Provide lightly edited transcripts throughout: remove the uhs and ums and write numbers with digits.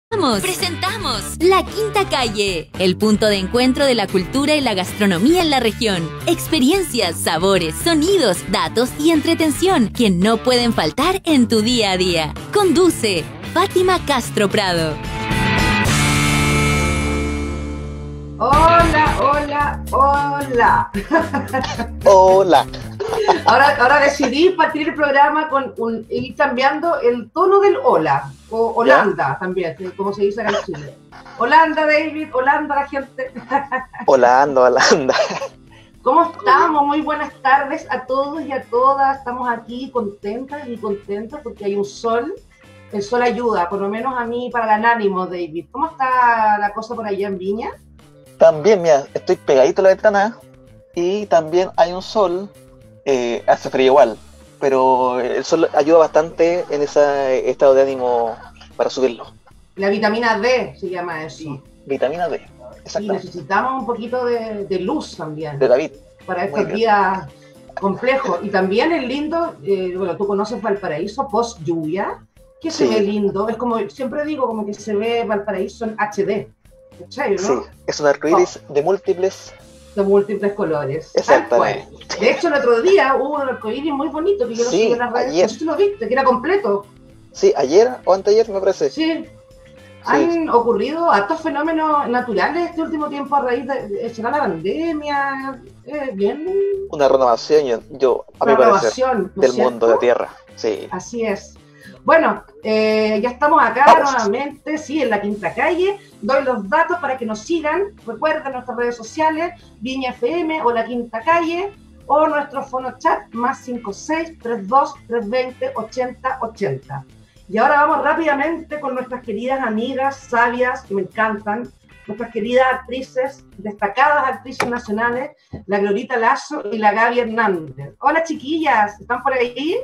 Presentamos La Quinta Calle, el punto de encuentro de la cultura y la gastronomía en la región. Experiencias, sabores, sonidos, datos y entretención que no pueden faltar en tu día a día. Conduce Fátima Castro Prado. Hola, hola, hola. Hola. Ahora decidí partir el programa con ir cambiando el tono del hola, o Holanda también, como se dice acá en Chile. Holanda, David, Holanda, la gente. Holanda, Holanda. ¿Cómo estamos? Muy buenas tardes a todos y a todas. Estamos aquí contentas y contentos porque hay un sol. El sol ayuda, por lo menos a mí, para el ánimo, David. ¿Cómo está la cosa por allá en Viña? También, mira, estoy pegadito a la ventana y también hay un sol. Hace frío igual, pero el sol ayuda bastante en ese estado de ánimo para subirlo. La vitamina D se llama eso. Sí, vitamina D, y necesitamos un poquito de luz también. De David. Para estos días complejos. Y también es lindo, bueno, tú conoces Valparaíso post lluvia, que se ve lindo. Es como, siempre digo, como que se ve Valparaíso en HD. ¿Cachai, no? Sí, es un arcoíris de múltiples colores. Exactamente. De hecho, el otro día hubo un arcoíris muy bonito que yo lo subí en las redes. No sé si lo viste, que era completo. Sí, ayer o anteayer me parece. Sí. Han ocurrido hartos fenómenos naturales este último tiempo a raíz de la pandemia. Bien. Una renovación, a mi parecer, del mundo de la Tierra. Sí. Así es. Bueno, ya estamos acá nuevamente, sí, en la Quinta Calle. Doy los datos para que nos sigan. Recuerden nuestras redes sociales, Viña FM o La Quinta Calle, o nuestro fono chat más 56-32-320-8080. Y ahora vamos rápidamente con nuestras queridas amigas sabias, que me encantan, nuestras queridas actrices, destacadas actrices nacionales, la Glorita Lazo y la Gaby Hernández. Hola, chiquillas, ¿están por ahí?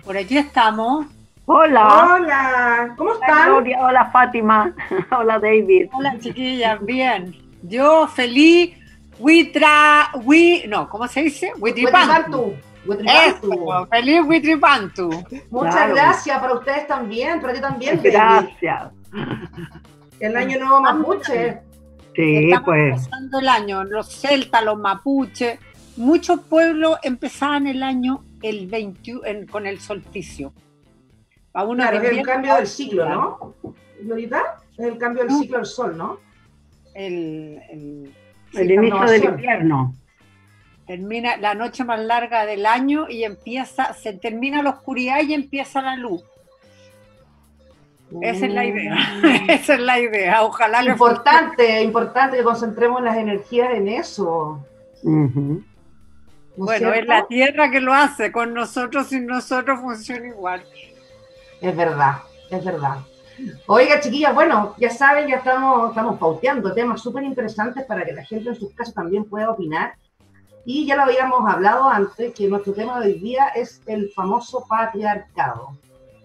Por aquí estamos. Hola. Hola. ¿Cómo están? Gloria, hola Fátima. Hola David. Hola chiquillas, bien. Yo feliz, ¿cómo se dice? Huitripantu. Eso, feliz Huitripantu. Muchas gracias para ustedes también, para ti también. Gracias. El año nuevo mapuche. Sí, estamos pues. Empezando el año, los celtas, los mapuches, muchos pueblos empezaban el año el 21 con el solsticio. Claro, es el cambio del ciclo, ¿no? ¿Glorita? Es el cambio del ciclo del sol, ¿no? El inicio del invierno. Termina la noche más larga del año y se termina la oscuridad y empieza la luz. Esa es la idea. Esa es la idea. Ojalá importante que concentremos las energías en eso. Uh-huh. Bueno, es la Tierra que lo hace, con nosotros, sin nosotros funciona igual. Es verdad. Oiga, chiquillas, bueno, ya saben, ya estamos pauteando temas súper interesantes para que la gente en sus casas también pueda opinar. Y ya lo habíamos hablado antes, que nuestro tema de hoy día es el famoso patriarcado.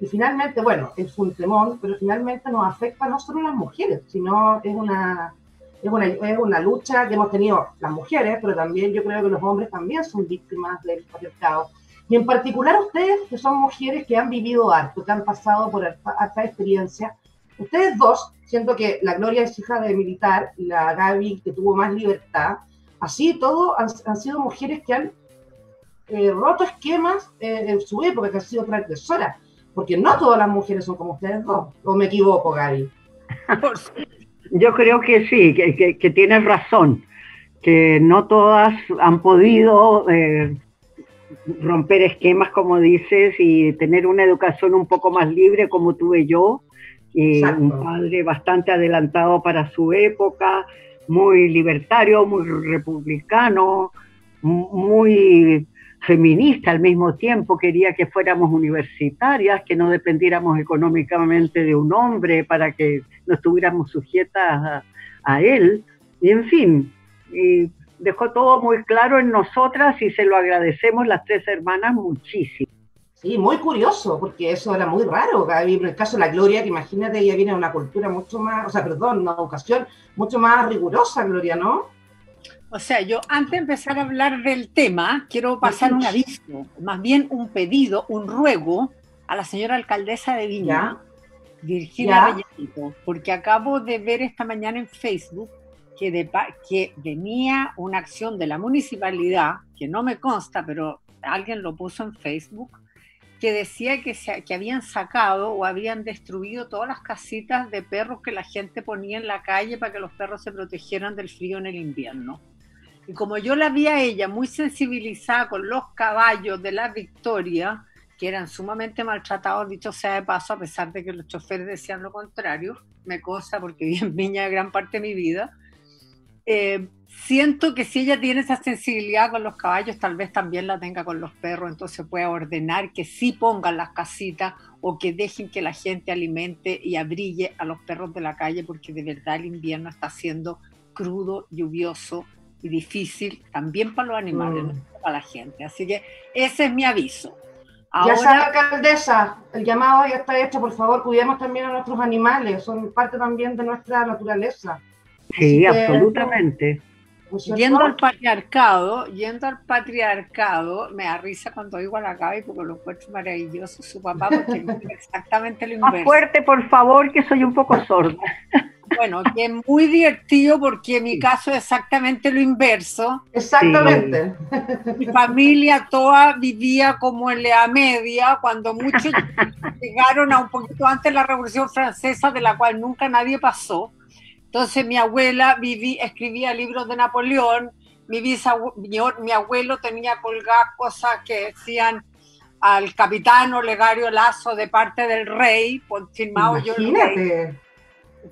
Y finalmente, bueno, es un temón, pero finalmente nos afecta no solo a las mujeres, sino es una lucha que hemos tenido las mujeres, pero también yo creo que los hombres también son víctimas del patriarcado. Y en particular ustedes, que son mujeres que han vivido harto, que han pasado por harta experiencia, ustedes dos, siento que la Gloria es hija de militar y la Gaby, que tuvo más libertad, así todo han sido mujeres que han roto esquemas en su época, que han sido transgresoras, porque no todas las mujeres son como ustedes dos, o me equivoco, Gaby. Yo creo que sí, que tienes razón, que no todas han podido romper esquemas, como dices, y tener una educación un poco más libre como tuve yo, y un padre bastante adelantado para su época, muy libertario, muy republicano, muy feminista al mismo tiempo, quería que fuéramos universitarias, que no dependiéramos económicamente de un hombre para que no estuviéramos sujetas a él, y en fin, y dejó todo muy claro en nosotras y se lo agradecemos las tres hermanas muchísimo. Sí, muy curioso, porque eso era muy raro, Gaby. En el caso de la Gloria, que imagínate, ella viene de una cultura mucho más, una educación mucho más rigurosa, Gloria, ¿no? O sea, yo antes de empezar a hablar del tema, quiero pasar un aviso, más bien un pedido, un ruego a la señora alcaldesa de Viña, Virginia ¿Ya? Rellenito, porque acabo de ver esta mañana en Facebook que venía una acción de la municipalidad, que no me consta, pero alguien lo puso en Facebook, que decía que habían sacado o habían destruido todas las casitas de perros que la gente ponía en la calle para que los perros se protegieran del frío en el invierno. Y como yo la vi a ella muy sensibilizada con los caballos de la Victoria, que eran sumamente maltratados, dicho sea de paso, a pesar de que los choferes decían lo contrario, me consta porque viví en Viña gran parte de mi vida, siento que si ella tiene esa sensibilidad con los caballos, tal vez también la tenga con los perros, entonces pueda ordenar que sí pongan las casitas o que dejen que la gente alimente y abrigue a los perros de la calle, porque de verdad el invierno está siendo crudo, lluvioso y difícil también para los animales, no para la gente. Así que ese es mi aviso. Ahora, Ya sabe, alcaldesa, el llamado ya está hecho, por favor, cuidemos también a nuestros animales, son parte también de nuestra naturaleza. Sí, Que, absolutamente. ¿no es cierto? yendo al patriarcado, me da risa cuando oigo a la Gaby porque lo encuentro maravilloso su papá, porque es exactamente lo Más inverso. fuerte, por favor, que soy un poco sorda. Bueno, que es muy divertido porque en mi caso es exactamente lo inverso. Exactamente. Mi familia toda vivía como en la Edad Media, cuando muchos llegaron a un poquito antes de la Revolución Francesa, de la cual nunca nadie pasó. Entonces mi abuela escribía libros de Napoleón, mi abuelo tenía colgadas cosas que decían al capitán Olegario Lazo de parte del rey, firmado yo el rey, Imagínate.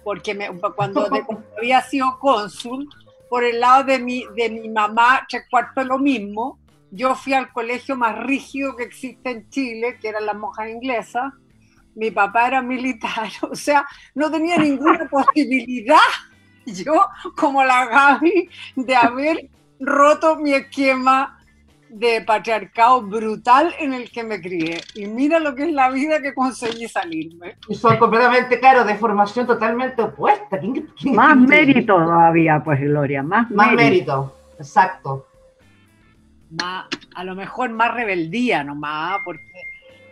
porque cuando había sido cónsul, por el lado de mi mamá, 3/4 lo mismo. Yo fui al colegio más rígido que existe en Chile, que eran las monjas inglesas. Mi papá era militar, o sea, no tenía ninguna posibilidad, yo como la Gaby, de haber roto mi esquema de patriarcado brutal en el que me crié. Y mira lo que es la vida que conseguí salirme. Y son completamente, claro, de formación totalmente opuesta. Más mérito todavía, pues, Gloria, más mérito. Exacto. A lo mejor más rebeldía nomás, porque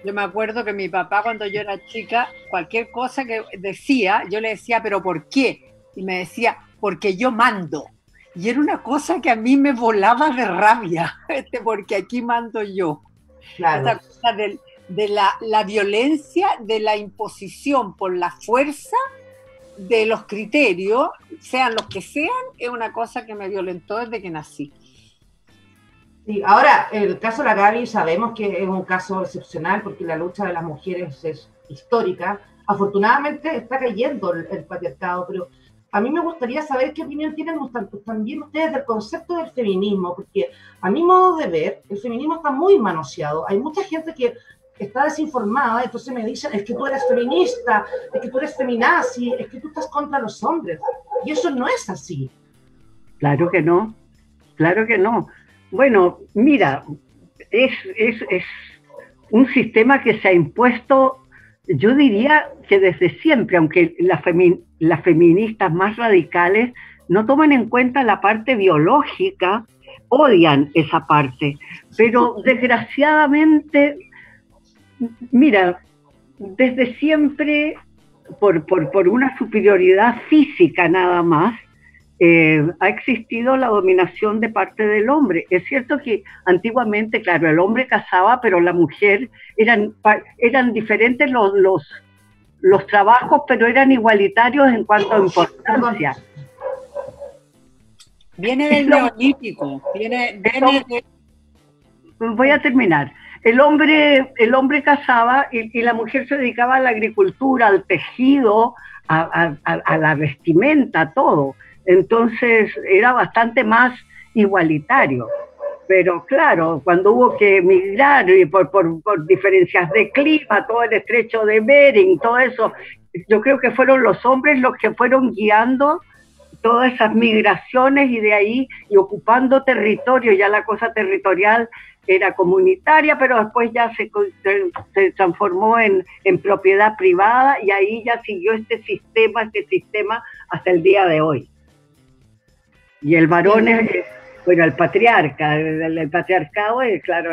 yo me acuerdo que mi papá, cuando yo era chica, cualquier cosa que decía, yo le decía, ¿pero por qué? Y me decía, porque yo mando. Y era una cosa que a mí me volaba de rabia, porque aquí mando yo. Claro. Esa cosa de la violencia, de la imposición por la fuerza de los criterios, sean los que sean, es una cosa que me violentó desde que nací. Sí, ahora, el caso de la Gaby sabemos que es un caso excepcional porque la lucha de las mujeres es histórica. Afortunadamente está cayendo el patriarcado, pero a mí me gustaría saber qué opinión tienen también ustedes del concepto del feminismo, porque a mi modo de ver, el feminismo está muy manoseado. Hay mucha gente que está desinformada, entonces me dicen, es que tú eres feminista, es que tú eres feminazi, es que tú estás contra los hombres. Y eso no es así. Claro que no, claro que no. Bueno, mira, es un sistema que se ha impuesto, yo diría que desde siempre, aunque las feministas más radicales no toman en cuenta la parte biológica, odian esa parte, pero desgraciadamente, mira, desde siempre, por una superioridad física nada más, ha existido la dominación de parte del hombre. Es cierto que antiguamente, claro, el hombre cazaba, pero la mujer, eran diferentes los trabajos, pero eran igualitarios en cuanto a importancia. Viene del neolítico, viene de... Voy a terminar. El hombre cazaba y la mujer se dedicaba a la agricultura, al tejido, a la vestimenta, a todo. Entonces era bastante más igualitario. Pero claro, cuando hubo que emigrar y por diferencias de clima, todo el estrecho de Bering, todo eso, yo creo que fueron los hombres los que fueron guiando todas esas migraciones y de ahí, y ocupando territorio, ya la cosa territorial era comunitaria, pero después ya se transformó en propiedad privada y ahí ya siguió este sistema hasta el día de hoy. Y el varón es, bueno, el patriarca, el patriarcado es, claro,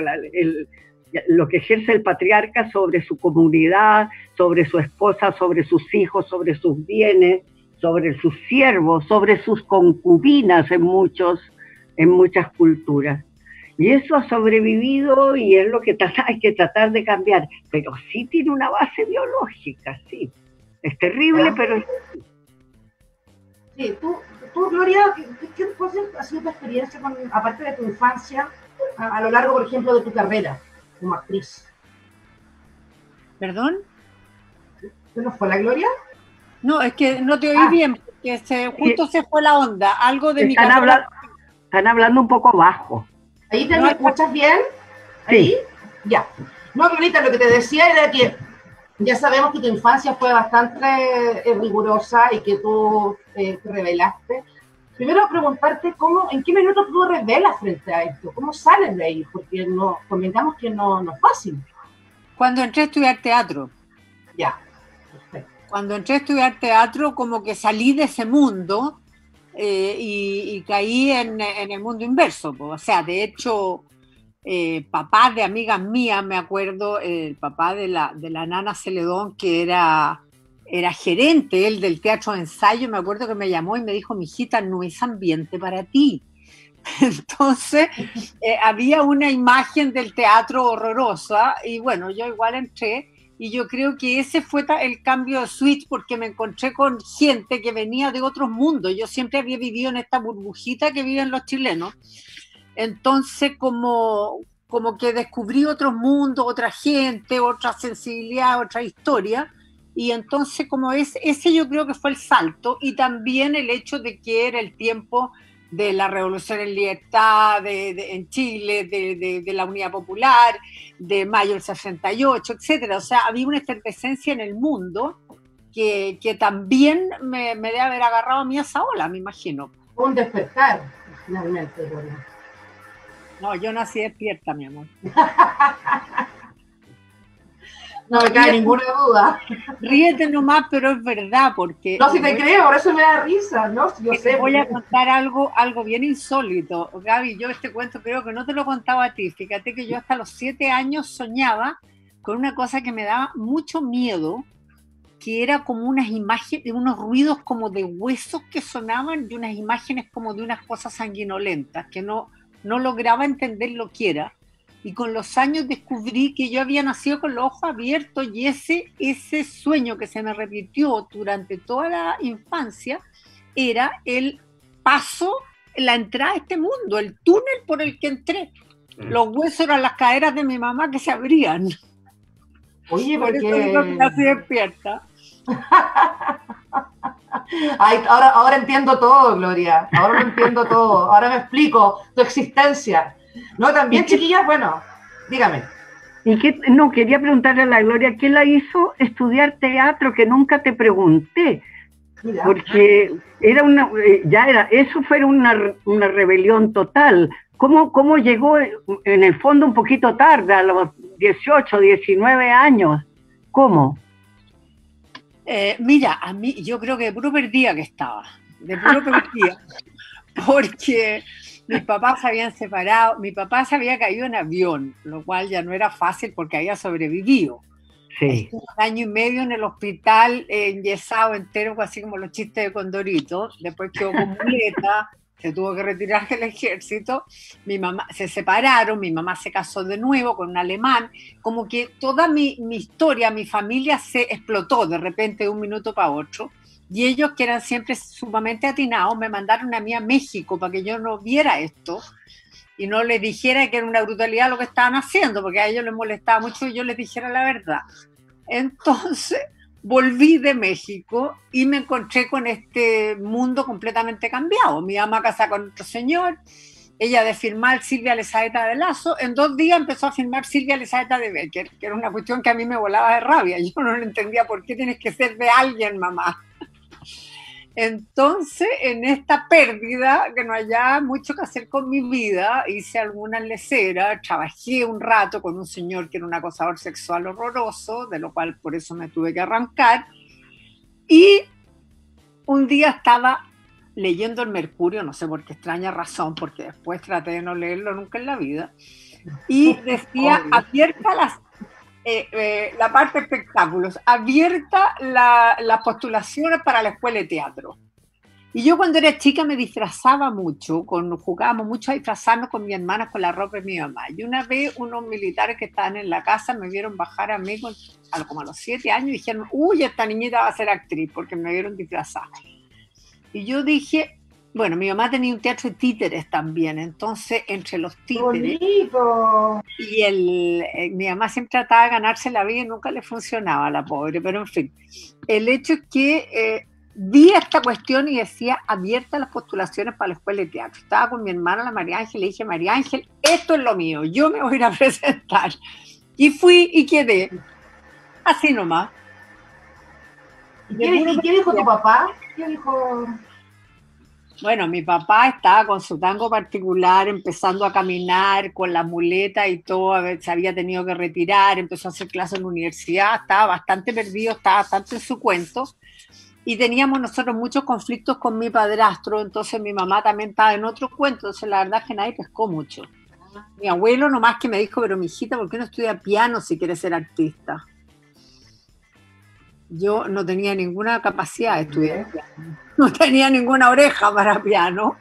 lo que ejerce el patriarca sobre su comunidad, sobre su esposa, sobre sus hijos, sobre sus bienes, sobre sus siervos, sobre sus concubinas en muchas culturas. Y eso ha sobrevivido y es lo que hay que tratar de cambiar. Pero sí tiene una base biológica, sí. Es terrible, pero... Sí, tú Gloria, ¿qué ha sido tu experiencia, aparte de tu infancia, a lo largo, por ejemplo, de tu carrera como actriz? ¿Perdón? ¿Qué no fue la Gloria? No, es que no te oí bien, porque justo se fue la onda. Algo de mi carrera. Están hablando un poco bajo. ¿Ahí te me escuchas bien? ¿Ahí? Sí. Ya. No, Glorita, lo que te decía era que ya sabemos que tu infancia fue bastante rigurosa y que tú te rebelaste. Primero preguntarte en qué minuto tú rebelas frente a esto, cómo sales de ahí, porque convengamos que no es fácil. Cuando entré a estudiar teatro. Ya, perfecto. Cuando entré a estudiar teatro, como que salí de ese mundo y caí en el mundo inverso. O sea, de hecho, papá de amigas mías, me acuerdo, el papá de la Nana Celedón, que era gerente, él del teatro de ensayo, me acuerdo que me llamó y me dijo, mijita, no es ambiente para ti. Entonces, había una imagen del teatro horrorosa y bueno, yo igual entré y yo creo que ese fue el cambio de switch porque me encontré con gente que venía de otros mundos. Yo siempre había vivido en esta burbujita que viven los chilenos. Entonces, como que descubrí otros mundos, otra gente, otra sensibilidad, otra historia. Y entonces, como ese yo creo que fue el salto. Y también el hecho de que era el tiempo de la Revolución en Libertad en Chile, de la Unidad Popular, de mayo del 68, etcétera. O sea, había una efervescencia en el mundo que también me debe haber agarrado a mí a esa ola, me imagino. Un despertar, finalmente, Gloria. No, yo nací despierta, mi amor. No me cae ninguna duda. Ríete nomás, pero es verdad, porque... No, si te creo, por eso me da risa, ¿no? Yo sé. Voy a contar algo bien insólito. Gaby, yo este cuento creo que no te lo contaba a ti. Fíjate que yo hasta los 7 años soñaba con una cosa que me daba mucho miedo, que era como unas imágenes, unos ruidos como de huesos que sonaban y unas imágenes como de unas cosas sanguinolentas, que no lograba entender lo que era. Y con los años descubrí que yo había nacido con los ojos abiertos y ese sueño que se me repitió durante toda la infancia era el paso, la entrada a este mundo, el túnel por el que entré. Los huesos eran las caderas de mi mamá que se abrían. Oye, por eso digo que nací despierta. Ay, ahora entiendo todo, Gloria. Ahora lo entiendo todo. Ahora me explico tu existencia. No, también, chiquillas, bueno, dígame. Quería preguntarle a la Gloria, ¿qué la hizo estudiar teatro? Que nunca te pregunté. Mira. Porque eso fue una rebelión total. ¿Cómo llegó en el fondo un poquito tarde, a los 18, 19 años? ¿Cómo? Mira, a mí yo creo que de puro perdida que estaba, porque mis papás se habían separado, mi papá se había caído en avión, lo cual ya no era fácil porque había sobrevivido. Sí. Estuvo 1 año y medio en el hospital, enyesado entero, así como los chistes de Condorito, después quedó con muleta, se tuvo que retirar del ejército, mi mamá se separaron, mi mamá se casó de nuevo con un alemán, como que toda mi historia, mi familia se explotó de repente de un minuto para otro, y ellos, que eran siempre sumamente atinados, me mandaron a mí a México para que yo no viera esto y no les dijera que era una brutalidad lo que estaban haciendo, porque a ellos les molestaba mucho que yo les dijera la verdad. Entonces volví de México y me encontré con este mundo completamente cambiado. Mi mamá casada con otro señor, ella de firmar Silvia Elizabeta de Lazo, en 2 días empezó a firmar Silvia Elizabeta de Becker, que era una cuestión que a mí me volaba de rabia. Yo no entendía por qué tienes que ser de alguien, mamá. Entonces, en esta pérdida, que no haya mucho que hacer con mi vida, hice algunas leceras, trabajé un rato con un señor que era un acosador sexual horroroso, de lo cual por eso me tuve que arrancar, y un día estaba leyendo el Mercurio, no sé por qué extraña razón, porque después traté de no leerlo nunca en la vida, y decía abierta la parte de espectáculos, abierta las postulaciones para la escuela de teatro. Y yo cuando era chica me disfrazaba mucho, jugábamos mucho a disfrazarnos con mi hermana con la ropa de mi mamá. Y una vez unos militares que estaban en la casa me vieron bajar a mí como a los 7 años y dijeron, uy, esta niñita va a ser actriz, porque me vieron disfrazada. Y yo dije, bueno, mi mamá tenía un teatro de títeres también, entonces entre los títeres y mi mamá siempre trataba de ganarse la vida y nunca le funcionaba a la pobre, pero en fin, el hecho es que vi esta cuestión y decía abierta las postulaciones para la escuela de teatro. Estaba con mi hermana, la María Ángel, y le dije, María Ángel, esto es lo mío, yo me voy a ir a presentar. Y fui y quedé, así nomás. ¿Y qué dijo tu papá? ¿Qué dijo? Bueno, mi papá estaba con su tango particular, empezando a caminar con la muleta y todo, se había tenido que retirar, empezó a hacer clases en la universidad, estaba bastante perdido, estaba bastante en su cuento. Y teníamos nosotros muchos conflictos con mi padrastro, entonces mi mamá también estaba en otro cuento, entonces la verdad es que nadie pescó mucho. Mi abuelo nomás que me dijo, pero mi hijita, ¿por qué no estudia piano si quieres ser artista? Yo no tenía ninguna capacidad de estudiar piano, no tenía ninguna oreja para piano,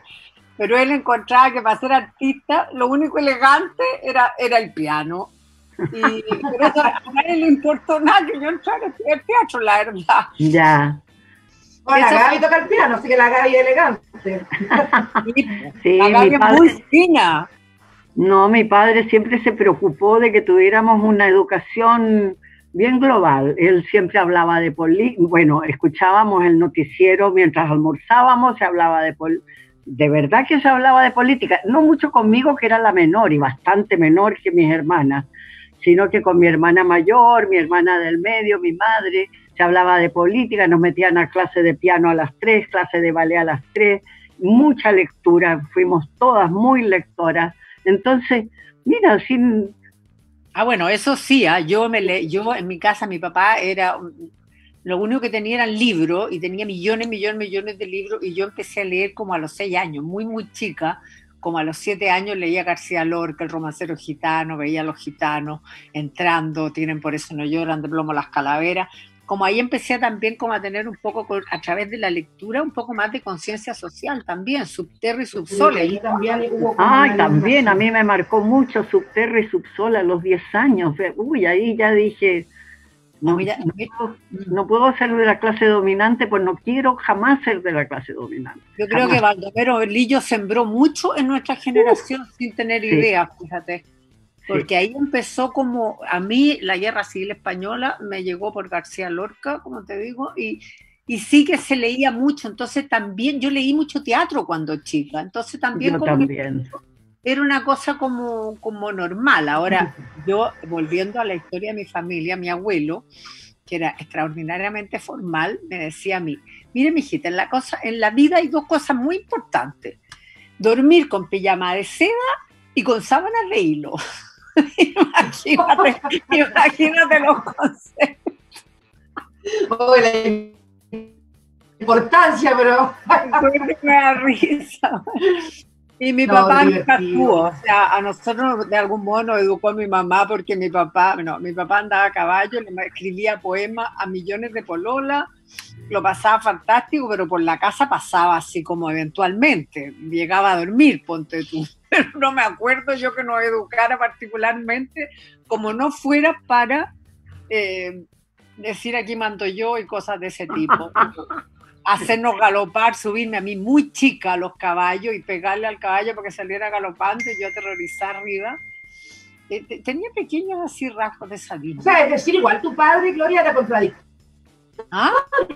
pero él encontraba que para ser artista lo único elegante era el piano. Pero eso, a nadie le importó nada que yo entrara a estudiar teatro, la verdad. Ya. Bueno, la Gaby toca el piano, así que la Gaby es elegante. Sí, la Gaby es muy fina. No, mi padre siempre se preocupó de que tuviéramos una educación bien global. Él siempre hablaba de bueno, escuchábamos el noticiero mientras almorzábamos, se hablaba de verdad que se hablaba de política, no mucho conmigo, que era la menor y bastante menor que mis hermanas, sino que con mi hermana mayor, mi hermana del medio, mi madre, se hablaba de política, nos metían a clase de piano a las 3, clase de ballet a las 3, mucha lectura, fuimos todas muy lectoras. Entonces, mira, sin... bueno, eso sí, yo en mi casa, mi papá lo único que tenía eran libros, y tenía millones de libros, y yo empecé a leer como a los 6 años, muy chica, como a los 7 años leía García Lorca, El romancero gitano, veía a los gitanos entrando, Tienen por eso no lloran, De plomo las calaveras. Como ahí empecé también como a tener un poco, a través de la lectura, un poco más de conciencia social también, Subterra y Subsol. Sí, ahí también hubo también, a mí me marcó mucho Subterra y Subsol a los 10 años. Uy, ahí ya dije, no puedo ser de la clase dominante, pues no quiero jamás ser de la clase dominante. Yo creo que Baldomero Lillo sembró mucho en nuestra generación sin tener idea, fíjate. Porque ahí empezó como, a mí la Guerra Civil Española me llegó por García Lorca, como te digo, y sí que se leía mucho, entonces también, yo leí mucho teatro cuando chica, entonces también, era una cosa como normal. Ahora, yo, volviendo a la historia de mi familia, mi abuelo, que era extraordinariamente formal, me decía a mí, mire mijita, en la vida hay 2 cosas muy importantes, dormir con pijama de seda y con sábanas de hilo. Imagínate los conceptos. La importancia, pero me da risa. Y mi papá nunca estuvo, o sea, a nosotros de algún modo nos educó mi mamá, porque mi papá andaba a caballo, le escribía poemas a millones de pololas, lo pasaba fantástico, pero por la casa pasaba así como eventualmente, llegaba a dormir, ponte tú. Pero no me acuerdo yo que nos educara particularmente, como no fuera para decir aquí mando yo y cosas de ese tipo. Hacernos galopar, subirme a mí muy chica a los caballos y pegarle al caballo para que saliera galopando y yo aterrorizar arriba. Tenía pequeños así rasgos de sadismo. O sea, es decir, igual tu padre, Gloria, era contradictorio.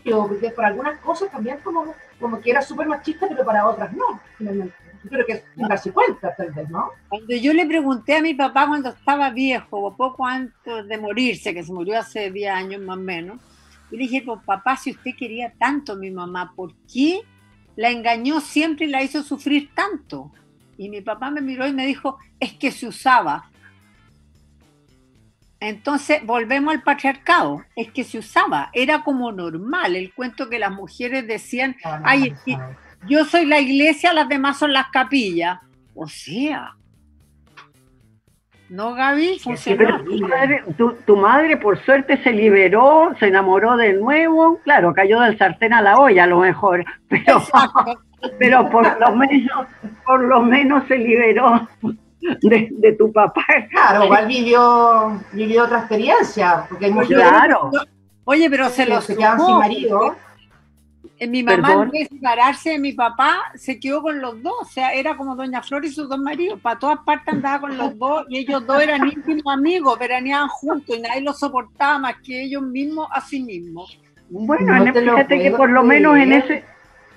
Porque para algunas cosas también como que era súper machista, pero para otras no, finalmente. Pero que sin darse cuenta, tal vez, ¿no? Cuando yo le pregunté a mi papá cuando estaba viejo, o poco antes de morirse, que se murió hace 10 años más o menos, y le dije, pues papá, si usted quería tanto a mi mamá, ¿por qué la engañó siempre y la hizo sufrir tanto? Y mi papá me miró y me dijo, es que se usaba. Entonces volvemos al patriarcado, es que se usaba, era como normal el cuento que las mujeres decían, ay, es que yo soy la iglesia, las demás son las capillas. O sea, ¿No, Gaby? Sí, Funcionó. Pero tu madre por suerte se liberó, se enamoró de nuevo, claro, cayó del sartén a la olla a lo mejor, pero por lo menos se liberó de tu papá. Claro, igual vivió otra experiencia, porque hay mujeres Claro. Oye, pero se que lo se quedan sin sumó. marido. Mi mamá, Perdón. en vez de separarse de mi papá, se quedó con los dos. O sea, era como Doña Flor y sus dos maridos. Para todas partes andaba con los dos y ellos dos eran íntimos amigos, veraneaban juntos y nadie los soportaba más que ellos mismos a sí mismos. Bueno, No te lo fíjate que puedo por lo menos creer.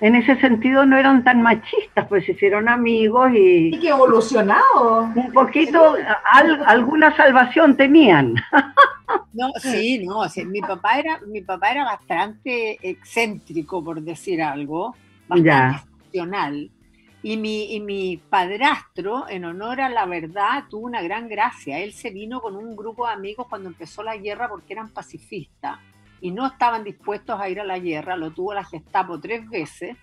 en ese sentido no eran tan machistas, pues se hicieron amigos Sí, y que evolucionado. un poquito, alguna salvación tenían. No, sí, no, sí, mi papá era bastante excéntrico, por decir algo, bastante Ya. excepcional. Y mi padrastro, en honor a la verdad, tuvo una gran gracia. Él se vino con un grupo de amigos cuando empezó la guerra porque eran pacifistas y no estaban dispuestos a ir a la guerra. Lo tuvo la Gestapo 3 veces.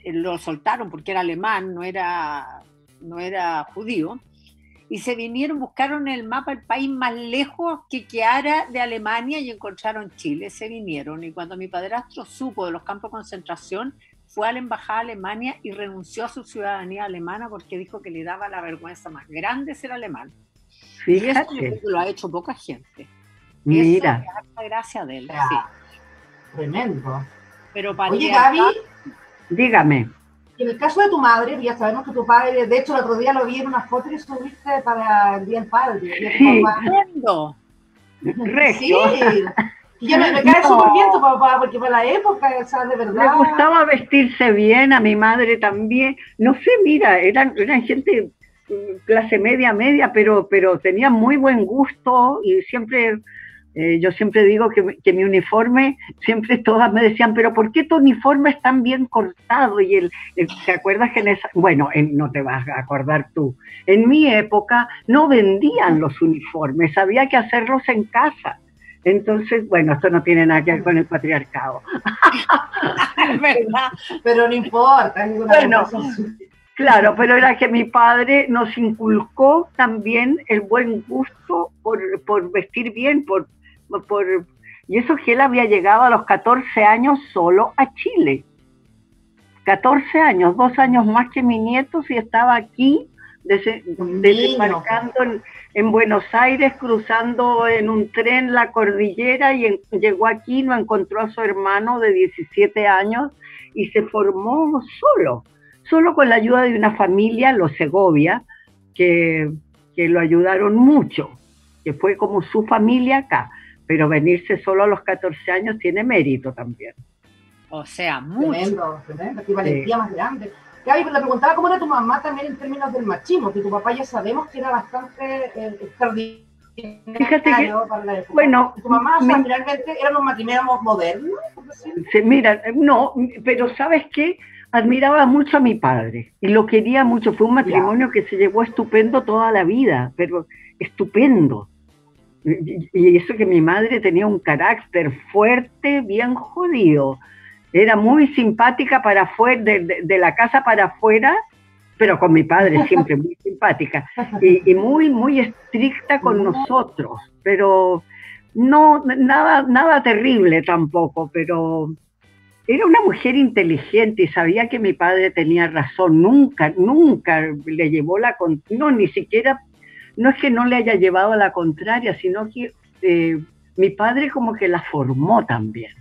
Lo soltaron porque era alemán, no era judío. Y se vinieron, buscaron en el mapa el país más lejos que quedara de Alemania y encontraron Chile. Se vinieron y cuando mi padrastro supo de los campos de concentración, fue a la embajada de Alemania y renunció a su ciudadanía alemana porque dijo que le daba la vergüenza más grande ser alemán. Y eso yo creo Fíjate, que lo ha hecho poca gente. mira. Eso es la gracia de él, Ya. sí. Tremendo. Pero Oye, Gaby, Dígame. en el caso de tu madre, ya sabemos que tu padre, de hecho el otro día lo vi en una foto que subiste para el Día del Padre. Y a tu Sí. papá. Tremendo. Sí. Regio. Y ya me cae No. súper bien tu papá, porque para la época, o sea, de Le verdad. gustaba vestirse bien, a mi madre también. No sé, mira, eran gente clase media, pero tenían muy buen gusto y siempre, yo siempre digo que mi uniforme, siempre todas me decían, pero ¿por qué tu uniforme es tan bien cortado? Y ¿te acuerdas que no te vas a acordar tú, en mi época no vendían los uniformes, había que hacerlos en casa. Entonces, bueno, esto no tiene nada que ver con el patriarcado. Es verdad. Pero no importa, es una Bueno, conversación. claro, pero era que mi padre nos inculcó también el buen gusto por vestir bien, y eso que él había llegado a los 14 años solo a Chile. 14 años, 2 años más que mi nieto, y estaba aquí desembarcando en Buenos Aires, cruzando en un tren la cordillera y llegó aquí, no encontró a su hermano de 17 años y se formó solo con la ayuda de una familia, los Segovia, que lo ayudaron mucho, que fue como su familia acá, pero venirse solo a los 14 años tiene mérito también. O sea, mucho. Tremendo, qué valentía más grande. Gaby, pero te preguntaba cómo era tu mamá también en términos del machismo, que tu papá ya sabemos que era bastante extraordinario. Fíjate que, para la época. bueno, ¿Tu mamá, o sea, finalmente eran un matrimonio moderno? Mira, no, pero ¿sabes qué? Admiraba mucho a mi padre y lo quería mucho. Fue un matrimonio que se llevó estupendo toda la vida, pero estupendo. Y eso que mi madre tenía un carácter fuerte, bien jodido. Era muy simpática para afuera, de la casa para afuera, pero con mi padre siempre muy simpática. Y muy estricta con nosotros, pero no, nada terrible tampoco, pero era una mujer inteligente y sabía que mi padre tenía razón. Nunca le llevó ni siquiera, no es que no le haya llevado a la contraria, sino que mi padre como que la formó también,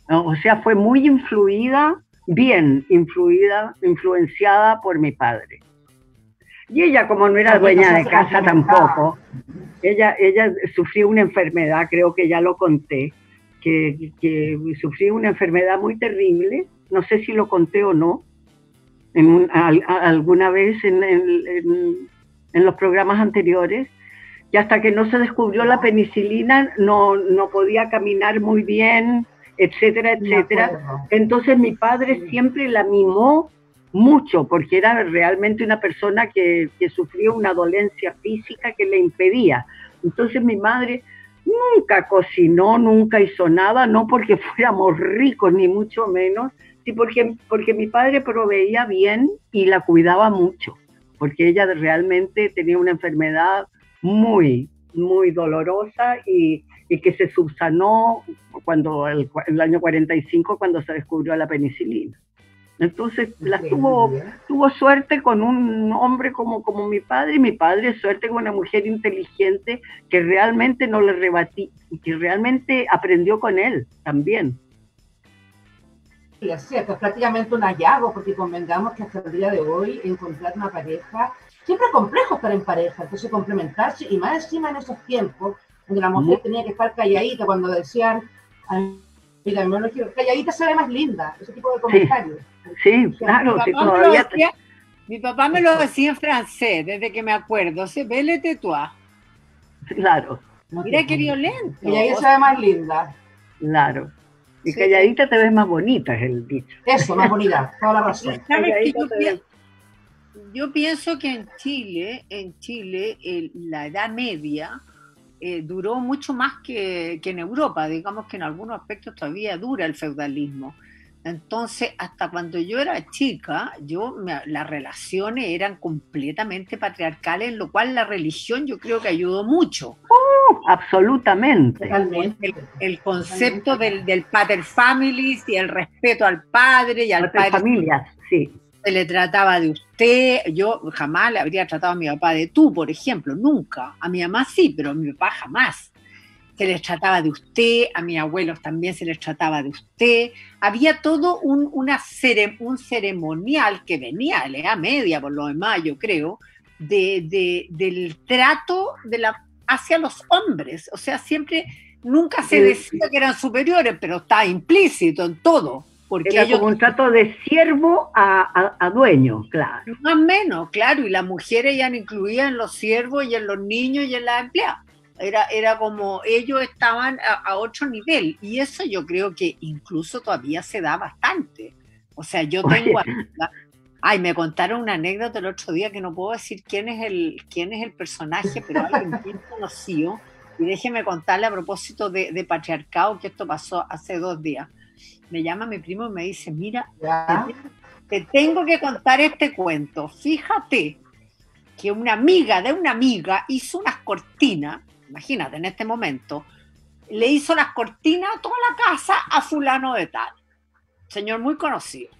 ¿no? O sea, fue muy influenciada por mi padre. Y ella, como no era dueña de casa tampoco, ella sufrió una enfermedad, creo que ya lo conté, que sufrió una enfermedad muy terrible, no sé si lo conté o no, alguna vez en los programas anteriores, y hasta que no se descubrió la penicilina no podía caminar muy bien, etcétera, etcétera. Entonces mi padre siempre la mimó mucho, porque era realmente una persona que sufría una dolencia física que le impedía. Entonces mi madre nunca cocinó, nunca hizo nada, no porque fuéramos ricos, ni mucho menos, sí porque mi padre proveía bien y la cuidaba mucho, porque ella realmente tenía una enfermedad muy, muy dolorosa y que se subsanó cuando el año 45, cuando se descubrió la penicilina. Entonces tuvo suerte con un hombre como mi padre, y mi padre suerte con una mujer inteligente que realmente no le rebatí, que realmente aprendió con él también. Y así, esto es prácticamente un hallazgo, porque convengamos que hasta el día de hoy encontrar una pareja, siempre es complejo estar en pareja, entonces complementarse, y más encima en esos tiempos, donde la mujer tenía que estar calladita cuando decían, mira, calladita se ve más linda, ese tipo de comentarios. Sí, claro. Mi papá me lo decía en francés, desde que me acuerdo, se ve le toi. Claro. Mira qué violento. Calladita se ve más linda. Claro. Y calladita te ves más bonita, es el dicho. Eso, más bonita, toda la razón. Yo pienso que en Chile, la Edad Media duró mucho más que en Europa. Digamos que en algunos aspectos todavía dura el feudalismo. Entonces, hasta cuando yo era chica, las relaciones eran completamente patriarcales, en lo cual la religión yo creo que ayudó mucho. Absolutamente. El concepto del pater families y el respeto al padre y al padre. Familias, sí. Se le trataba de usted. Yo jamás le habría tratado a mi papá de tú, por ejemplo, nunca. A mi mamá sí, pero a mi papá jamás. Se les trataba de usted, a mis abuelos también se les trataba de usted. Había todo un ceremonial que venía de la Edad Media, por lo demás, yo creo, del trato hacia los hombres. O sea, nunca se decía que eran superiores, pero está implícito en todo. Porque era como un trato de siervo a dueño, claro. Más o menos, claro, y las mujeres ya incluían en los siervos y en los niños y en las empleadas. Era como ellos estaban a otro nivel, y eso yo creo que incluso todavía se da bastante. O sea, yo tengo... me contaron una anécdota el otro día que no puedo decir quién es el personaje, pero alguien bien conocido, y déjeme contarle a propósito de patriarcado, que esto pasó hace 2 días. Me llama mi primo y me dice, mira, te tengo que contar este cuento. Fíjate que una amiga de una amiga hizo unas cortinas, imagínate, en este momento, le hizo las cortinas a toda la casa a fulano de tal, señor muy conocido.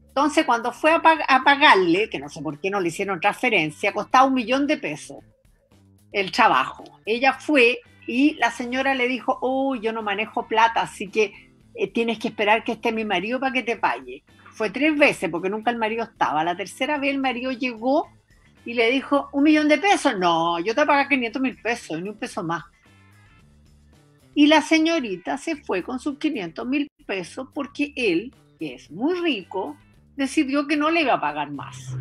Entonces, cuando fue a pagarle, que no sé por qué no le hicieron transferencia, costaba $1.000.000 el trabajo. Ella fue y la señora le dijo, yo no manejo plata, así que tienes que esperar que esté mi marido para que te pague. Fue 3 veces, porque nunca el marido estaba. La tercera vez el marido llegó y le dijo, $1.000.000. No, yo te voy a pagar $500.000, ni un peso más. Y la señorita se fue con sus $500.000 porque él, que es muy rico, decidió que no le iba a pagar más.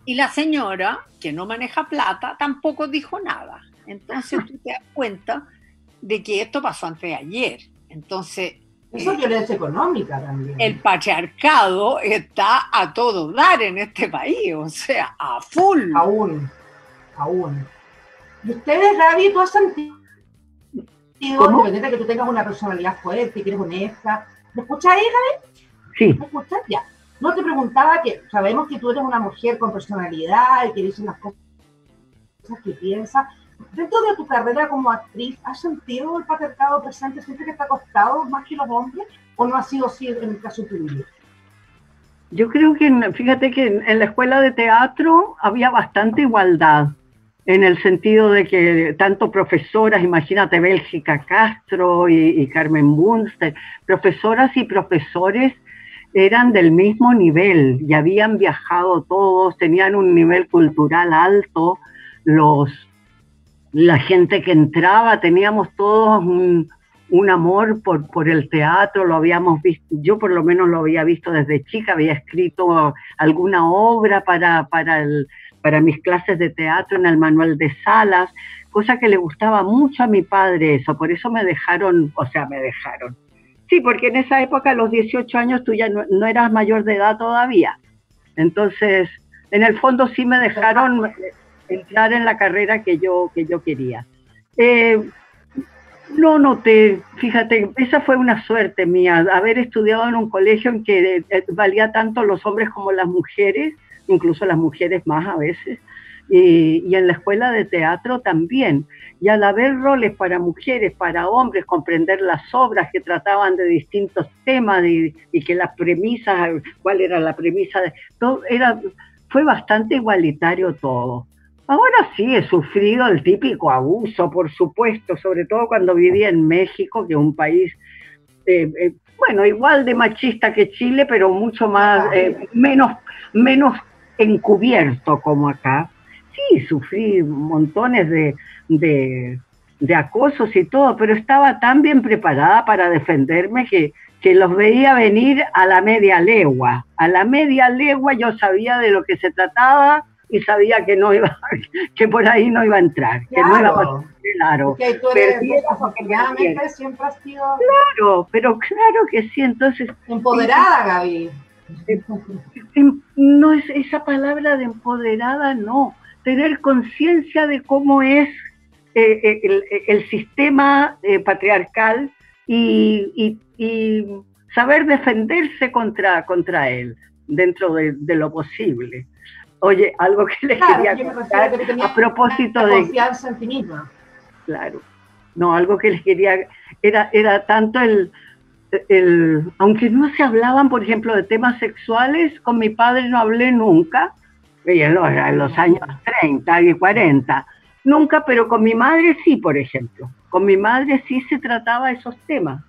Y la señora, que no maneja plata, tampoco dijo nada. Entonces tú te das cuenta de que esto pasó antes de ayer. Entonces... Eso es violencia económica también. El patriarcado está a todo dar en este país, o sea, a full. Aún. ¿Y ustedes, Gaby, tú has sentido, independiente de que tú tengas una personalidad fuerte, que eres honesta? ¿Me escuchas ahí, Gaby? Sí. ¿Me escuchas? Ya. No, te preguntaba que sabemos que tú eres una mujer con personalidad y que dices las cosas que piensas. Dentro de tu carrera como actriz, ¿has sentido el patriarcado presente? ¿Sientes que te ha costado más que los hombres? ¿O no ha sido así en el caso tuyo? Yo creo que, fíjate que en la escuela de teatro había bastante igualdad, en el sentido de que tanto profesoras, imagínate Bélgica Castro y Carmen Bunster, profesoras y profesores eran del mismo nivel y habían viajado todos, tenían un nivel cultural alto, la gente que entraba, teníamos todos un amor por el teatro, lo habíamos visto, yo por lo menos lo había visto desde chica, había escrito alguna obra para mis clases de teatro en el manual de Salas, cosa que le gustaba mucho a mi padre eso, por eso me dejaron. Sí, porque en esa época, a los 18 años, tú ya no eras mayor de edad todavía. Entonces, en el fondo sí me dejaron entrar en la carrera que yo quería. No noté, fíjate, esa fue una suerte mía, haber estudiado en un colegio en que valía tanto los hombres como las mujeres, incluso las mujeres más a veces, y en la escuela de teatro también. Y al haber roles para mujeres, para hombres, comprender las obras que trataban de distintos temas y que las premisas, cuál era la premisa, todo fue bastante igualitario todo. Ahora sí he sufrido el típico abuso, por supuesto, sobre todo cuando vivía en México, que es un país, bueno, igual de machista que Chile, pero mucho más, menos encubierto como acá. Sí, sufrí montones de acosos y todo, pero estaba tan bien preparada para defenderme que los veía venir a la media legua. A la media legua yo sabía de lo que se trataba y sabía que no iba, que por ahí no iba a entrar, claro, que no iba a pasar claro. Porque tú eres, desafortunadamente siempre has sido... Claro, pero claro que sí, entonces... Empoderada, Gaby. No es esa palabra de empoderada, no. Tener conciencia de cómo es el sistema patriarcal y saber defenderse contra él, dentro de lo posible. Oye, algo que les quería contar a propósito de... confianza en ti misma. Claro. No, algo que les quería... Era tanto aunque no se hablaban, por ejemplo, de temas sexuales, con mi padre no hablé nunca, en los años 30 y 40, nunca, pero con mi madre sí, por ejemplo. Con mi madre sí se trataba esos temas.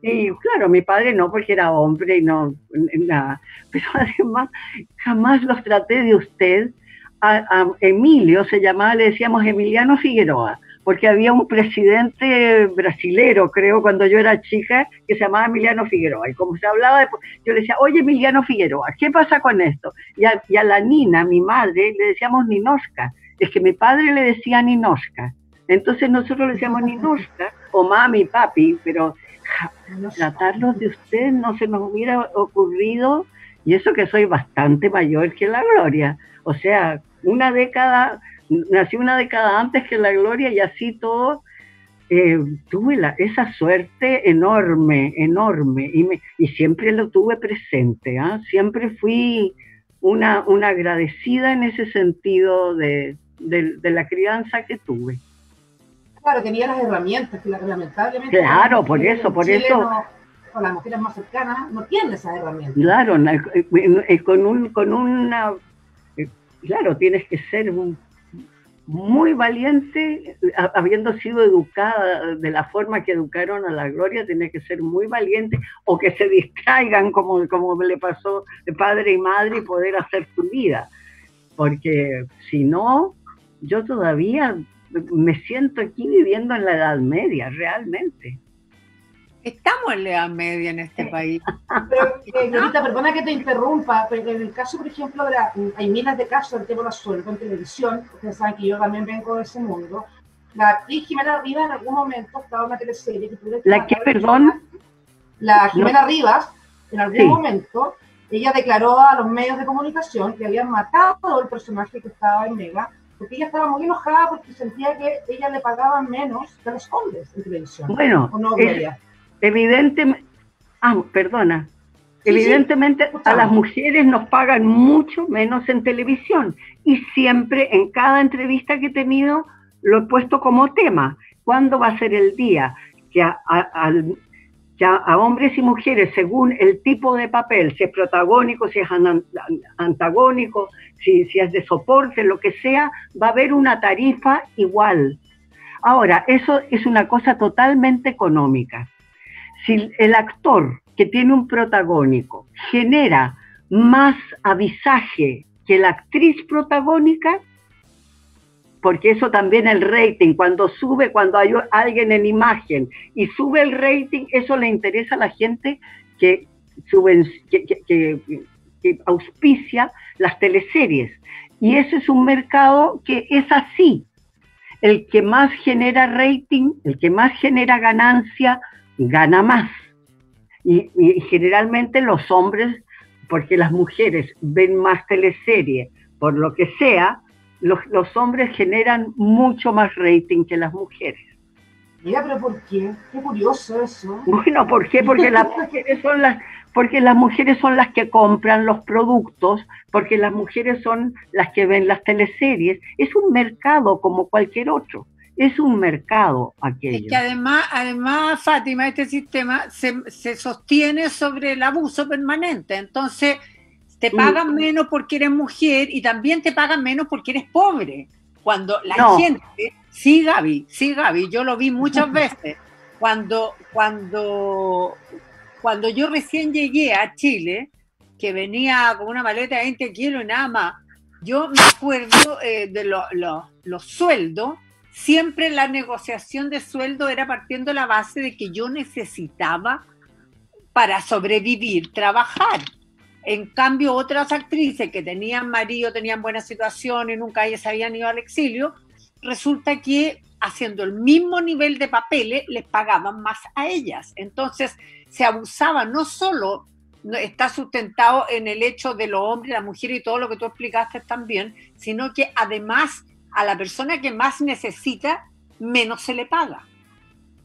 Y claro, mi padre no, porque era hombre y no, nada. Pero además, jamás los traté de usted. A Emilio se llamaba, le decíamos Emiliano Figueroa, porque había un presidente brasilero, creo, cuando yo era chica, que se llamaba Emiliano Figueroa. Y como se hablaba, yo le decía, oye, Emiliano Figueroa, ¿qué pasa con esto? Y a la Nina, mi madre, le decíamos Ninoska. Es que mi padre le decía Ninoska. Entonces nosotros le decíamos Ninoska, o mami, papi, pero... tratarlos de usted no se nos hubiera ocurrido, y eso que soy bastante mayor que la Gloria, o sea, nací una década antes que la Gloria y así todo, tuve esa suerte enorme y siempre lo tuve presente, siempre fui una agradecida en ese sentido de la crianza que tuve. Claro, tenía las herramientas que lamentablemente... Claro, por eso... No, con las mujeres más cercanas no tienen esas herramientas. Claro, claro, tienes que ser muy valiente, habiendo sido educada de la forma que educaron a la Gloria, tienes que ser muy valiente, o que se distraigan como le pasó de padre y madre y poder hacer tu vida. Porque si no, yo todavía... me siento aquí viviendo en la Edad Media, realmente. Estamos en la Edad Media en este país. Pero, Glorita, perdona que te interrumpa, pero en el caso, por ejemplo, hay miles de casos del tema de la sueldo en televisión, ustedes saben que yo también vengo de ese mundo. La actriz Jimena Rivas en algún momento estaba en una teleserie que tuve que... ¿La qué, perdón? La Jimena Rivas, en algún momento, ella declaró a los medios de comunicación que habían matado al personaje que estaba en Mega, porque ella estaba muy enojada porque sentía que ella le pagaban menos que a los hombres en televisión. Bueno, evidentemente, evidentemente a las mujeres nos pagan mucho menos en televisión, y siempre en cada entrevista que he tenido lo he puesto como tema. ¿Cuándo va a ser el día que a hombres y mujeres, según el tipo de papel, si es protagónico, si es antagónico, si es de soporte, lo que sea, va a haber una tarifa igual? Ahora, eso es una cosa totalmente económica. Si el actor que tiene un protagónico genera más avisaje que la actriz protagónica, porque eso también el rating, cuando hay alguien en imagen y sube el rating, eso le interesa a la gente que auspicia las teleseries. Y ese es un mercado que es así. El que más genera rating, el que más genera ganancia, gana más. Y generalmente los hombres, porque las mujeres ven más teleseries, por lo que sea, los hombres generan mucho más rating que las mujeres. Mira, pero ¿por qué? Qué curioso eso. Bueno, ¿por qué? Porque las mujeres son las... porque las mujeres son las que compran los productos, porque las mujeres son las que ven las teleseries. Es un mercado como cualquier otro. Es un mercado aquello. Es que además, Fátima, este sistema se sostiene sobre el abuso permanente. Entonces, te pagan menos porque eres mujer y también te pagan menos porque eres pobre. Cuando la gente... Sí, Gaby, yo lo vi muchas veces. Cuando yo recién llegué a Chile, que venía con una maleta de 20 kilos y nada más, yo me acuerdo de los sueldos. Siempre la negociación de sueldo era partiendo de la base de que yo necesitaba para sobrevivir, trabajar. En cambio, otras actrices que tenían marido, tenían buena situación y nunca ellas habían ido al exilio, resulta que haciendo el mismo nivel de papeles les pagaban más a ellas. Entonces se abusaba, no solo está sustentado en el hecho de los hombres, la mujer y todo lo que tú explicaste también, sino que además a la persona que más necesita, menos se le paga.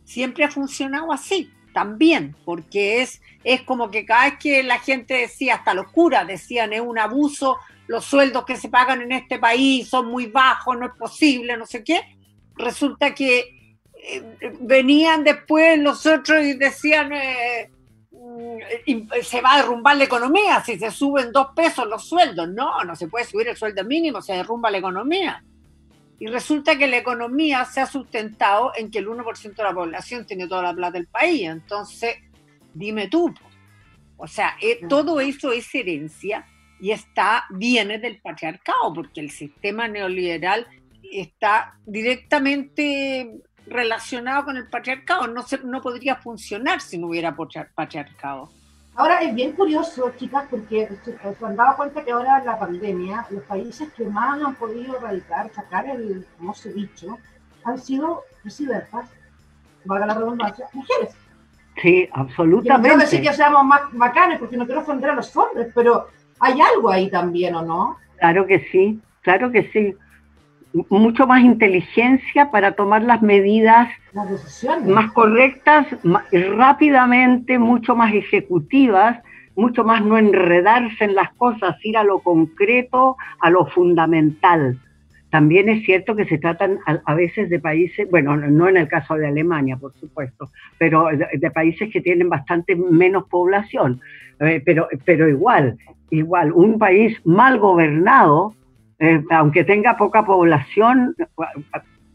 Siempre ha funcionado así, también, porque es como que cada vez que la gente decía, hasta los curas decían, es un abuso, los sueldos que se pagan en este país son muy bajos, no es posible, no sé qué, resulta que venían después los otros y decían, se va a derrumbar la economía si se suben 2 pesos los sueldos. No se puede subir el sueldo mínimo, se derrumba la economía. Y resulta que la economía se ha sustentado en que el 1% de la población tiene toda la plata del país. Entonces, dime tú. O sea, todo eso es herencia y viene del patriarcado, porque el sistema neoliberal está directamente relacionado con el patriarcado. No podría funcionar si no hubiera patriarcado. Ahora es bien curioso, chicas, porque se han dado cuenta que ahora en la pandemia, los países que más han podido erradicar, sacar el famoso bicho, han sido presidentas, valga la redundancia, mujeres. Sí, absolutamente. No decir que seamos más bacanes, porque no quiero ofender a los hombres, pero hay algo ahí también, ¿o no? Claro que sí, claro que sí. Mucho más inteligencia para tomar las medidas más correctas, rápidamente, mucho más ejecutivas, mucho más no enredarse en las cosas, ir a lo concreto, a lo fundamental. También es cierto que se tratan a veces de países, bueno, no en el caso de Alemania, por supuesto, pero de países que tienen bastante menos población, pero igual, un país mal gobernado, aunque tenga poca población,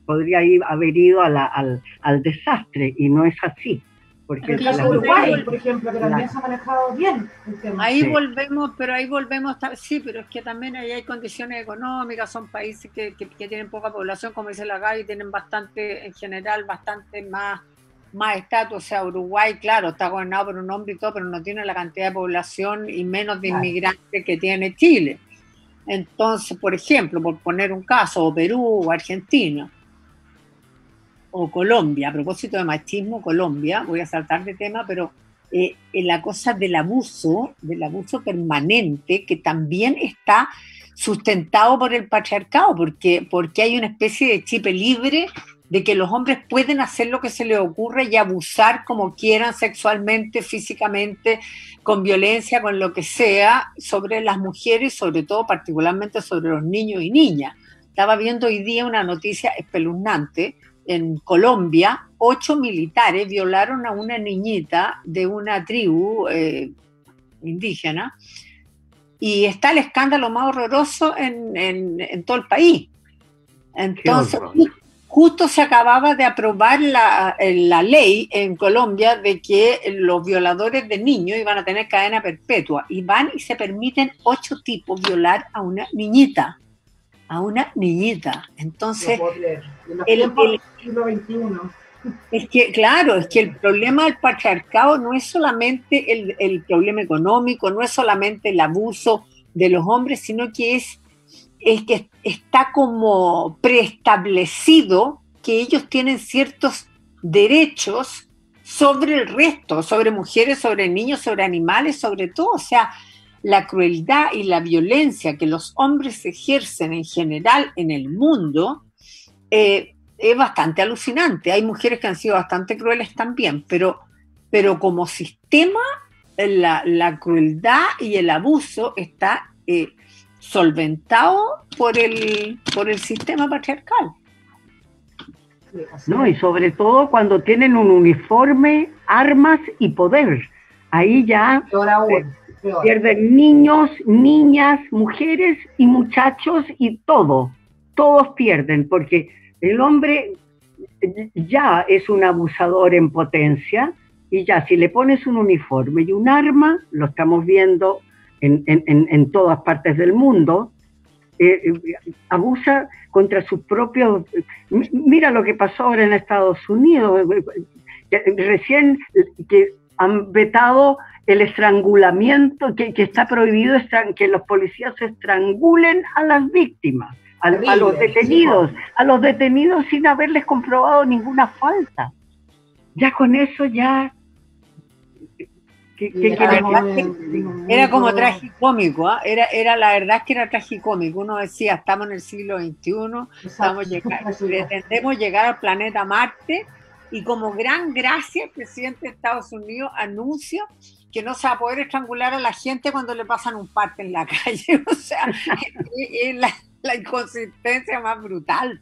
podría haber ido al desastre, y no es así. Porque el caso de Uruguay, por ejemplo, que también se ha manejado bien el tema. Ahí volvemos, sí, pero es que también ahí hay condiciones económicas, son países que tienen poca población, como dice la Gaby, tienen bastante, en general, bastante más estatus. O sea, Uruguay, claro, está gobernado por un hombre y todo, pero no tiene la cantidad de población y menos de inmigrantes que tiene Chile. Entonces, por ejemplo, por poner un caso, o Perú, o Argentina, o Colombia, a propósito de machismo, Colombia, voy a saltar de tema, pero la cosa del abuso permanente, que también está sustentado por el patriarcado, porque hay una especie de chip libre de que los hombres pueden hacer lo que se les ocurre y abusar como quieran sexualmente, físicamente, con violencia, con lo que sea, sobre las mujeres, sobre todo particularmente sobre los niños y niñas. Estaba viendo hoy día una noticia espeluznante. En Colombia, 8 militares violaron a una niñita de una tribu indígena, y está el escándalo más horroroso en todo el país. Entonces, justo se acababa de aprobar la ley en Colombia de que los violadores de niños iban a tener cadena perpetua, y van y se permiten 8 tipos violar a una niñita. Entonces, es que, claro, es que el problema del patriarcado no es solamente el problema económico, no es solamente el abuso de los hombres, sino que es que está como preestablecido que ellos tienen ciertos derechos sobre el resto, sobre mujeres, sobre niños, sobre animales, sobre todo. O sea, la crueldad y la violencia que los hombres ejercen en general en el mundo es bastante alucinante. Hay mujeres que han sido bastante crueles también, pero como sistema la crueldad y el abuso está solventado por el sistema patriarcal. No, y sobre todo cuando tienen un uniforme, armas y poder. Ahí ya pierden niños, niñas, mujeres y muchachos y todo. Todos pierden, porque el hombre ya es un abusador en potencia, y ya si le pones un uniforme y un arma, lo estamos viendo en todas partes del mundo, abusa contra sus propios... Mira lo que pasó ahora en Estados Unidos, recién que han vetado el estrangulamiento, que está prohibido que los policías estrangulen a las víctimas, a los detenidos, a los detenidos sin haberles comprobado ninguna falta. Ya con eso ya... Era como tragicómico, ¿eh? Era la verdad que era tragicómico. Uno decía, estamos en el siglo XXI, pretendemos llegar al planeta Marte, y como gran gracia el presidente de Estados Unidos anuncia que no se va a poder estrangular a la gente cuando le pasan un parte en la calle. O sea, es la inconsistencia más brutal.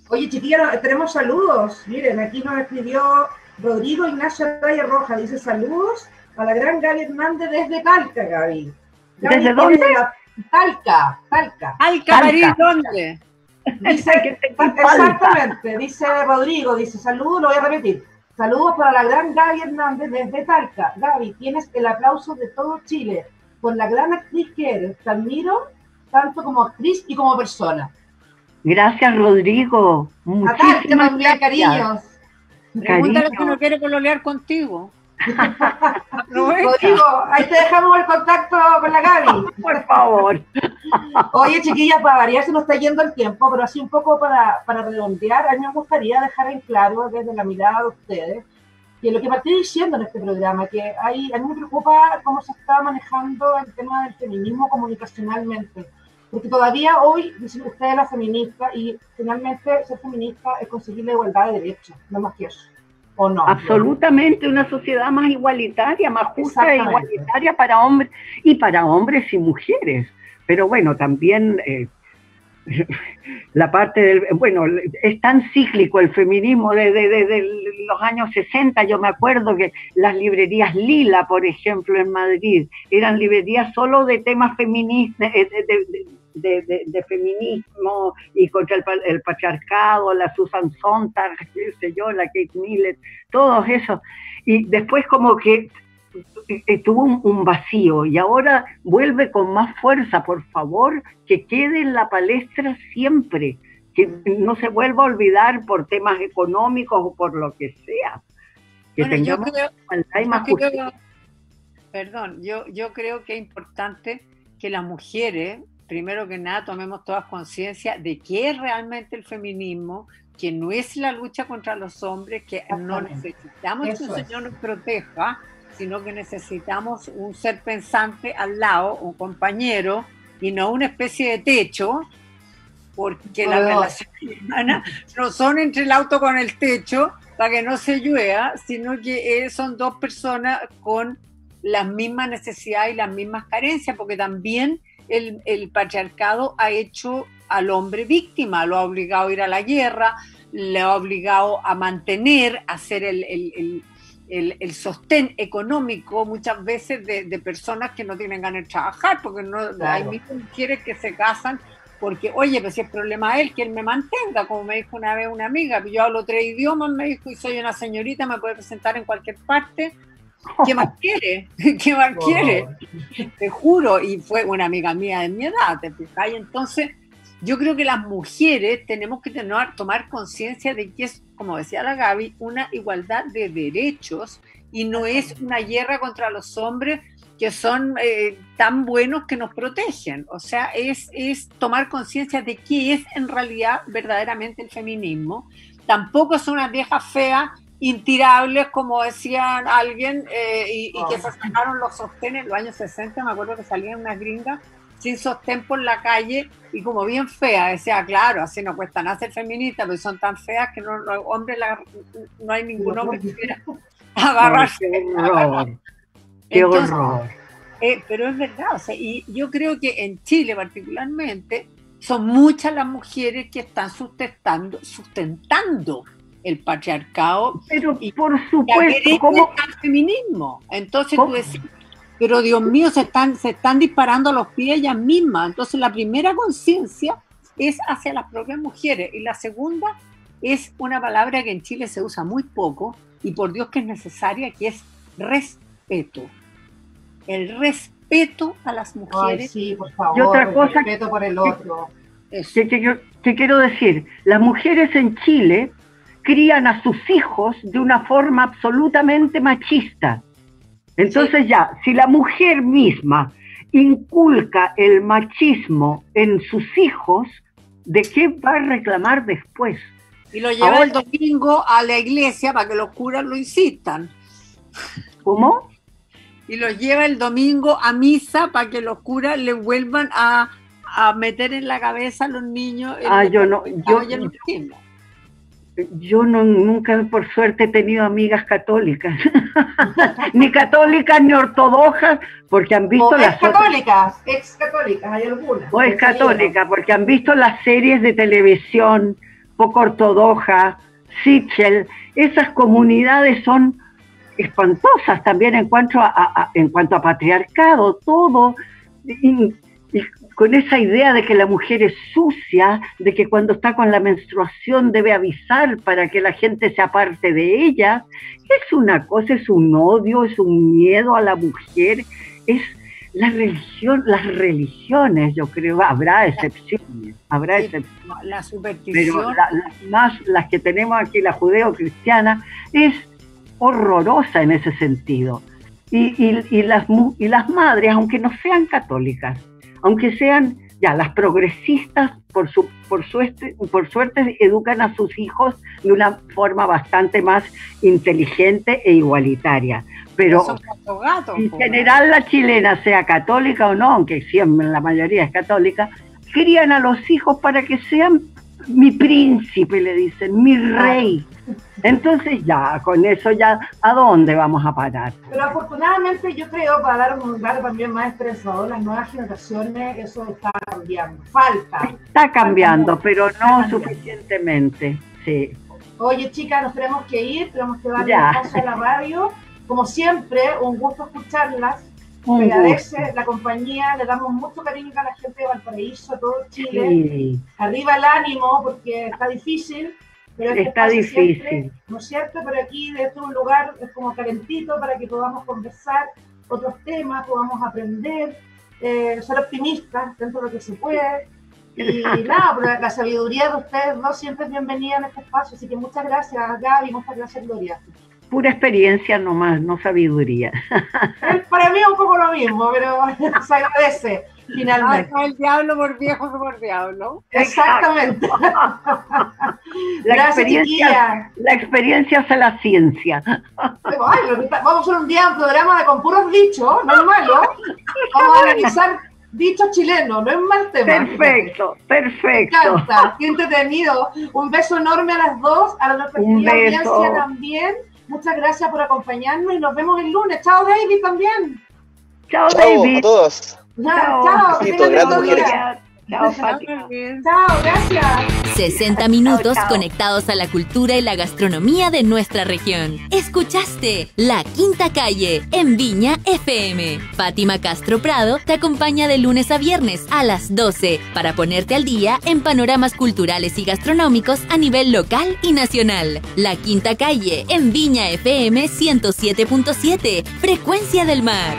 Oye, chiquillos, tenemos saludos. Miren, aquí nos escribió Rodrigo Ignacio Raya Roja, dice saludos a la gran Gaby Hernández desde Talca, Gaby. ¿Desde dónde? Talca. París, ¿dónde? Dice, exactamente, dice Rodrigo, dice saludos, lo voy a repetir. Saludos para la gran Gaby Hernández desde Talca. Gaby, tienes el aplauso de todo Chile por la gran actriz que eres. Te admiro tanto como actriz y como persona. Rodrigo. Muchísimas gracias. Cariños. Pregúntale si no quiere pololear contigo. Rodrigo, ahí te dejamos el contacto con la Gaby. Por favor. Oye, chiquillas, para variar se nos está yendo el tiempo, pero así un poco para redondear, a mí me gustaría dejar en claro desde la mirada de ustedes que lo que partí diciendo en este programa, que a mí me preocupa cómo se está manejando el tema del feminismo comunicacionalmente. Porque todavía hoy, dicen ustedes, la feminista, y finalmente ser feminista es conseguir la igualdad de derechos, no más que eso. ¿O no? Absolutamente, una sociedad más igualitaria, más justa e igualitaria para hombres y mujeres. Pero bueno, también la parte del... Bueno, es tan cíclico el feminismo desde los años 60. Yo me acuerdo que las librerías Lila, por ejemplo, en Madrid, eran librerías solo de temas feministas, de feminismo y contra el patriarcado, la Susan Sontag, qué sé yo, la Kate Millett, todos esos. Y después como que tuvo un vacío, y ahora vuelve con más fuerza. Por favor, que quede en la palestra siempre, que no se vuelva a olvidar por temas económicos o por lo que sea. Que bueno, tengamos igualdad y más justicia. Yo creo que es importante que las mujeres, primero que nada, tomemos todas conciencia de qué es realmente el feminismo, que no es la lucha contra los hombres, que no necesitamos que un señor nos proteja, sino que necesitamos un ser pensante al lado, un compañero, y no una especie de techo, porque las relaciones humanas no son entre el auto con el techo, para que no se llueva, sino que son dos personas con las mismas necesidades y las mismas carencias, porque también el patriarcado ha hecho al hombre víctima, lo ha obligado a ir a la guerra, le ha obligado a mantener, a hacer el sostén económico muchas veces de personas que no tienen ganas de trabajar, porque no hay mujeres que se casan porque, oye, pues si el problema es él, que él me mantenga, como me dijo una vez una amiga, yo hablo 3 idiomas, me dijo, y soy una señorita, me puede presentar en cualquier parte. ¿Qué más quiere? ¿Qué más quiere? Te juro, y fue una amiga mía de mi edad, ¿te fijas? Y entonces yo creo que las mujeres tenemos que tomar conciencia de que es, como decía la Gaby, una igualdad de derechos y no es una guerra contra los hombres que son tan buenos que nos protegen. O sea, es tomar conciencia de qué es en realidad verdaderamente el feminismo. Tampoco son unas viejas feas intirables, como decían alguien, y que se sacaron los sostenes en los años 60, me acuerdo que salían unas gringas sin sostén por la calle y como bien feas, decía, claro, así no cuesta nada ser feminista, pero son tan feas que no hay ningún hombre que quiera agarrarse. ¡Qué Entonces, horror! Pero es verdad, o sea, y yo creo que en Chile particularmente son muchas las mujeres que están sustentando el patriarcado Pero y por que supuesto, agreden ¿cómo? al feminismo. Entonces ¿Cómo? tú decís, pero Dios mío, se están disparando a los pies ellas mismas. Entonces la primera conciencia es hacia las propias mujeres y la segunda es una palabra que en Chile se usa muy poco y por Dios que es necesaria, que es respeto. El respeto a las Ay, mujeres. sí, por favor, Y otra el cosa respeto por el otro. Eso. ¿Qué quiero decir? Las mujeres en Chile crían a sus hijos de una forma absolutamente machista. Entonces ya, si la mujer misma inculca el machismo en sus hijos, ¿de qué va a reclamar después? Y lo lleva Ahora- el domingo a la iglesia para que los curas lo insistan. ¿Cómo? Y los lleva el domingo a misa para que los curas le vuelvan a meter en la cabeza a los niños. Yo nunca, por suerte, he tenido amigas católicas, ni católicas ni ortodoxas, porque han visto O las ex católicas, hay algunas. o es católica, porque han visto las series de televisión poco ortodoxa, Sichel. Esas comunidades son espantosas también en cuanto a patriarcado, todo, y con esa idea de que la mujer es sucia, de que cuando está con la menstruación debe avisar para que la gente se aparte de ella. Es una cosa, es un odio, es un miedo a la mujer, es la religión, las religiones, yo creo, habrá excepciones, La superstición. pero las que tenemos aquí, la judeo-cristiana, es horrorosa en ese sentido. Y las madres, aunque no sean católicas, aunque sean ya las progresistas, por suerte educan a sus hijos de una forma bastante más inteligente e igualitaria. Pero en general la chilena, sea católica o no, aunque siempre la mayoría es católica, crían a los hijos para que sean mi príncipe, le dicen, mi rey. Entonces ya, con eso ya, ¿a dónde vamos a parar? Pero afortunadamente yo creo, para dar un dato también más expresador, las nuevas generaciones, eso está cambiando. Está cambiando, pero no suficientemente, sí. Oye, chicas, nos tenemos que ir, tenemos que darle Ya. paso a la radio. Como siempre, un gusto escucharlas. Un Agradece gusto. la compañía, le damos mucho cariño a la gente de Valparaíso, a todo Chile. Sí. Arriba el ánimo, porque está difícil. Pero este Está espacio difícil. siempre, ¿no es cierto? Pero aquí, desde este un lugar, es como calentito para que podamos conversar otros temas, podamos aprender, ser optimistas dentro de lo que se puede. Y nada, pero la sabiduría de ustedes dos siempre es bienvenida en este espacio. Así que muchas gracias, Gaby, muchas gracias, Gloria. Pura experiencia nomás, no sabiduría. Para mí es un poco lo mismo, pero se agradece finalmente. El diablo por viejo que por diablo. Exactamente. La Gracias, chiquilla. experiencia hace la ciencia. Ay, vamos a hacer un día un programa con puros dichos, no es malo. Vamos a analizar dichos chilenos, no es mal tema. Perfecto, Me perfecto. encanta, qué entretenido. Un beso enorme a las dos, a la Un respectiva beso. audiencia también. Muchas gracias por acompañarnos y nos vemos el lunes. Chao, David, también. Chao, Chao David. a todos. Chao, que Besito, tengan grandes lindo mujeres. día. Chao, Fátima. Chao, gracias. 60 minutos Chao. conectados a la cultura y la gastronomía de nuestra región. Escuchaste La Quinta Calle en Viña FM. Fátima Castro Prado te acompaña de lunes a viernes a las 12 para ponerte al día en panoramas culturales y gastronómicos a nivel local y nacional. La Quinta Calle en Viña FM 107.7, Frecuencia del Mar.